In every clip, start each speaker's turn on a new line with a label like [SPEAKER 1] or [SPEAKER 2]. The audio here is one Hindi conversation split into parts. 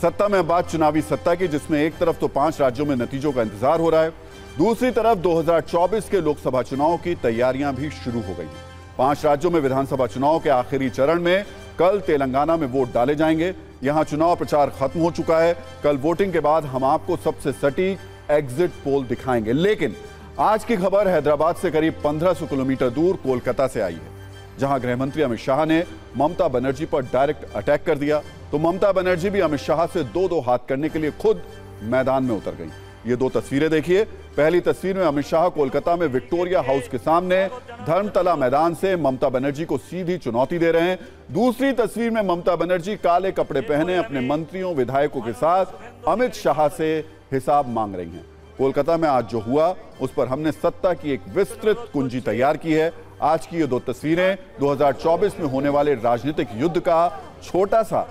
[SPEAKER 1] सत्ता में बात चुनावी सत्ता की, जिसमें एक तरफ तो 5 राज्यों में नतीजों का इंतजार हो रहा है, दूसरी तरफ 2024 के लोकसभा चुनाव की तैयारियां भी शुरू हो गई हैं। 5 राज्यों में विधानसभा चुनाव के आखिरी चरण में कल तेलंगाना में वोट डाले जाएंगे। यहां चुनाव प्रचार खत्म हो चुका है। कल वोटिंग के बाद हम आपको सबसे सटीक एग्जिट पोल दिखाएंगे। लेकिन आज की खबर हैदराबाद से करीब 1500 किलोमीटर दूर कोलकाता से आई है, जहां गृह मंत्री अमित शाह ने ममता बनर्जी पर डायरेक्ट अटैक कर दिया। तो ममता बनर्जी भी अमित शाह से दो हाथ करने के लिए खुद मैदान में उतर गई। ये 2 तस्वीरें देखिए। पहली तस्वीर में अमित शाह कोलकाता में विक्टोरिया हाउस के सामने धर्मतला मैदान से ममता बनर्जी को सीधी चुनौती दे रहे हैं। दूसरी तस्वीर में ममता बनर्जी काले कपड़े पहने अपने मंत्रियों विधायकों के साथ अमित शाह से हिसाब मांग रही हैं। कोलकाता में आज जो हुआ उस पर हमने सत्ता की एक विस्तृत कुंजी तैयार की है। आज की ये 2 तस्वीरें 2024 में होने वाले राजनीतिक युद्ध का छोटा सा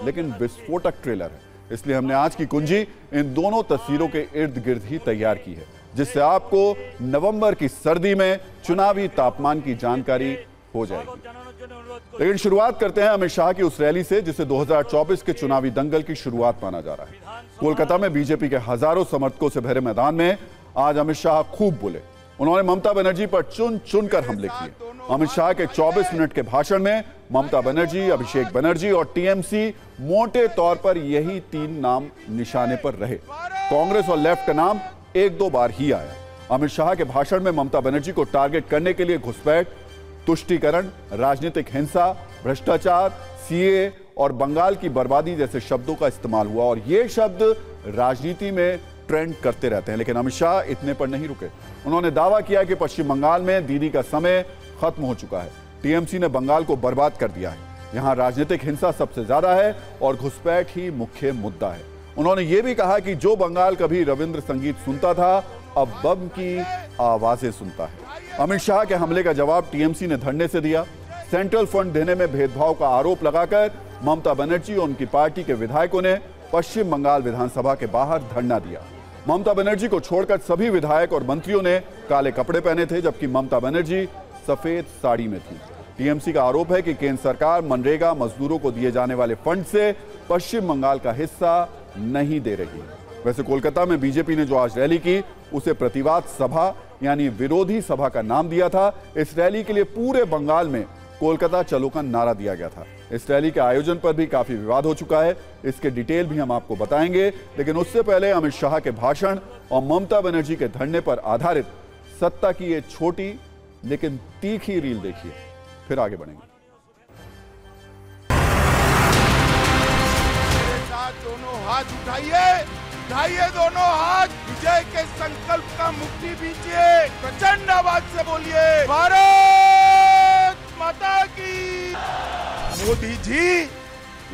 [SPEAKER 1] लेकिन विस्फोटक ट्रेलर है। इसलिए हमने आज की कुंजी इन दोनों तस्वीरों के इर्द गिर्द ही तैयार की है, जिससे आपको नवंबर की सर्दी में चुनावी तापमान की जानकारी हो जाएगी। लेकिन शुरुआत करते हैं अमित शाह की उस रैली से, जिसे 2024 के चुनावी दंगल की शुरुआत माना जा रहा है। कोलकाता में बीजेपी के हजारों समर्थकों से भरे मैदान में आज अमित शाह खूब बोले। उन्होंने ममता बनर्जी पर चुन चुनकर हमले किए। अमित शाह के 24 मिनट के भाषण में ममता बनर्जी, अभिषेक बनर्जी और टीएमसी मोटे तौर पर यही 3 नाम निशाने पर रहे। कांग्रेस और लेफ्ट का नाम 1-2 बार ही आया। अमित शाह के भाषण में ममता बनर्जी को टारगेट करने के लिए घुसपैठ, तुष्टीकरण, राजनीतिक हिंसा, भ्रष्टाचार, सीए और बंगाल की बर्बादी जैसे शब्दों का इस्तेमाल हुआ। और ये शब्द राजनीति में ट्रेंड करते रहते हैं। लेकिन अमित शाह इतने पर नहीं रुके। उन्होंने दावा किया कि पश्चिम बंगाल में दीदी का समय खत्म हो चुका है। टीएमसी ने बंगाल को बर्बाद कर दिया है। यहां राजनीतिक हिंसा सबसे ज्यादा है और घुसपैठ ही मुख्य मुद्दा है। उन्होंने यह भी कहा कि जो बंगाल कभी रविंद्र संगीत सुनता था, अब बम की आवाजें सुनता है। अमित शाह के हमले का जवाब टीएमसी ने धरने से दिया। सेंट्रल फंड देने में भेदभाव का आरोप लगाकर ममता बनर्जी और उनकी पार्टी के विधायकों ने पश्चिम बंगाल विधानसभा के बाहर धरना दिया। ममता बनर्जी को छोड़कर सभी विधायक और मंत्रियों ने काले कपड़े पहने थे, जबकि ममता बनर्जी सफेद साड़ी में थी। टीएमसी का आरोप है कि केंद्र सरकार मनरेगा मजदूरों को दिए जाने वाले फंड से पश्चिम बंगाल का हिस्सा नहीं दे रही है। वैसे कोलकाता में बीजेपी ने जो आज रैली की, उसे प्रतिवाद सभा यानी विरोधी सभा का नाम दिया था। इस रैली के लिए पूरे बंगाल में कोलकाता चलो का नारा दिया गया था। इस रैली के आयोजन पर भी काफी विवाद हो चुका है। इसके डिटेल भी हम आपको बताएंगे, लेकिन उससे पहले अमित शाह के भाषण और ममता बनर्जी के धरने पर आधारित सत्ता की ये छोटी लेकिन तीखी रील देखिए, फिर आगे बढ़ेंगे।
[SPEAKER 2] मेरे साथ दोनों हाथ उठाइए, उठाइए दोनों हाथ, विजय के संकल्प का मुट्ठी बीजिए, प्रचंड आवाज से बोलिए, भारत माता की। मोदी जी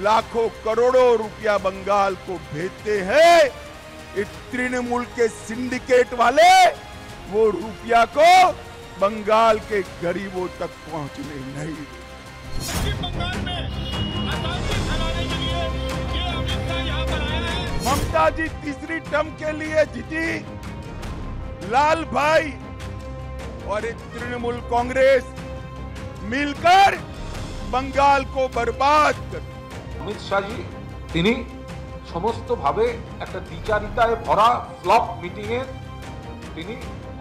[SPEAKER 2] लाखों करोड़ों रुपया बंगाल को भेजते हैं। इस तृणमूल के सिंडिकेट वाले वो रुपया को बंगाल के गरीबों तक पहुंचने नहीं देते।
[SPEAKER 3] पश्चिम बंगाल में आतंकी फैलाने के लिए ये अमित शाह यहाँ पर आया है।
[SPEAKER 2] ममता जी तीसरी टर्म के लिए जीती। लाल भाई और एक तृणमूल कांग्रेस मिलकर बंगाल को बर्बाद कर।
[SPEAKER 4] अमित शाह जी তিনি সমস্ত ভাবে একটা দ্বিচারিতায় ভরা ফ্লপ মিটিংয়ে তিনি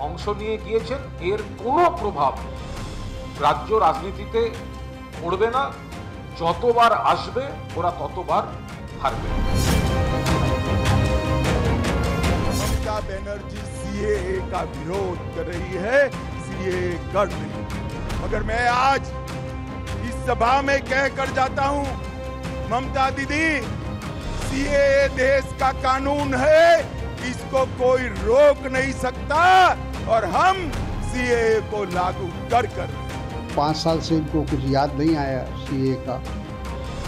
[SPEAKER 4] অংশ নিয়ে গিয়েছেন। এর কোনো প্রভাব রাজ্য রাজনীতিতে পড়বে না। যতবার আসবে ওরা ততবার হারবে।
[SPEAKER 2] ममता बनर्जी सीएए का विरोध कर रही है, सीएए कर रही है। मगर मैं आज इस सभा में कह कर जाता हूं, ममता दीदी, सीएए देश का कानून है, इसको कोई रोक नहीं सकता और हम सीएए को लागू कर
[SPEAKER 5] 5 साल से इनको कुछ याद नहीं आया सीएए का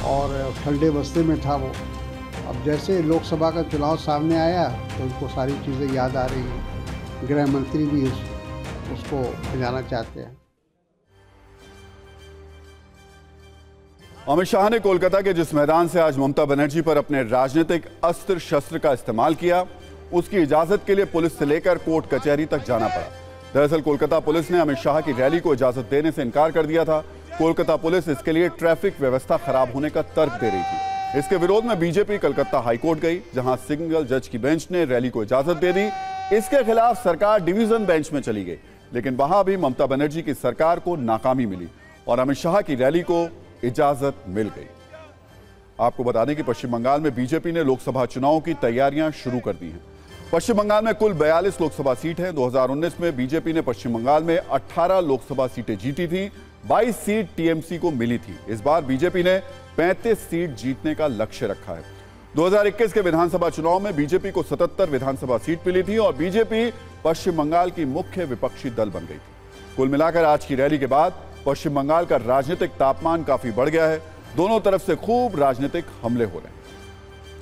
[SPEAKER 5] और ठंडे बस्ते में था वो। अब जैसे लोकसभा का चुनाव सामने आया तो उनको सारी चीज़ें याद आ रही हैं। गृह मंत्री भी उसको बजाना चाहते हैं।
[SPEAKER 1] अमित शाह ने कोलकाता के जिस मैदान से आज ममता बनर्जी पर अपने राजनीतिक अस्त्र शस्त्र का इस्तेमाल किया, उसकी इजाजत के लिए पुलिस से लेकर कोर्ट कचहरी तक जाना पड़ा। दरअसल कोलकाता पुलिस ने अमित शाह की रैली को इजाजत देने से इनकार कर दिया था। कोलकाता पुलिस इसके लिए ट्रैफिक व्यवस्था खराब होने का तर्क दे रही थी। इसके विरोध में बीजेपी कलकत्ता हाईकोर्ट गई, जहां सिंगल जज की बेंच ने रैली को इजाजत दे दी। इसके खिलाफ सरकार डिवीजन बेंच में चली गई, लेकिन वहां भी ममता बनर्जी की सरकार को नाकामी मिली और अमित शाह की रैली को इजाजत मिल गई। आपको बता दें कि पश्चिम बंगाल में बीजेपी ने लोकसभा चुनाव की तैयारियां शुरू कर दी हैं। पश्चिम बंगाल में कुल 42 लोकसभा सीट हैं। 2019 में बीजेपी ने पश्चिम बंगाल में 18 लोकसभा सीटें जीती थी, 22 सीट टीएमसी को मिली थी। इस बार बीजेपी ने 35 सीट जीतने का लक्ष्य रखा है। 2021 के विधानसभा चुनाव में बीजेपी को 77 विधानसभा सीट मिली थी और बीजेपी पश्चिम बंगाल की मुख्य विपक्षी दल बन गई थी। कुल मिलाकर आज की रैली के बाद पश्चिम बंगाल का राजनीतिक तापमान काफी बढ़ गया है। दोनों तरफ से खूब राजनीतिक हमले हो रहे हैं।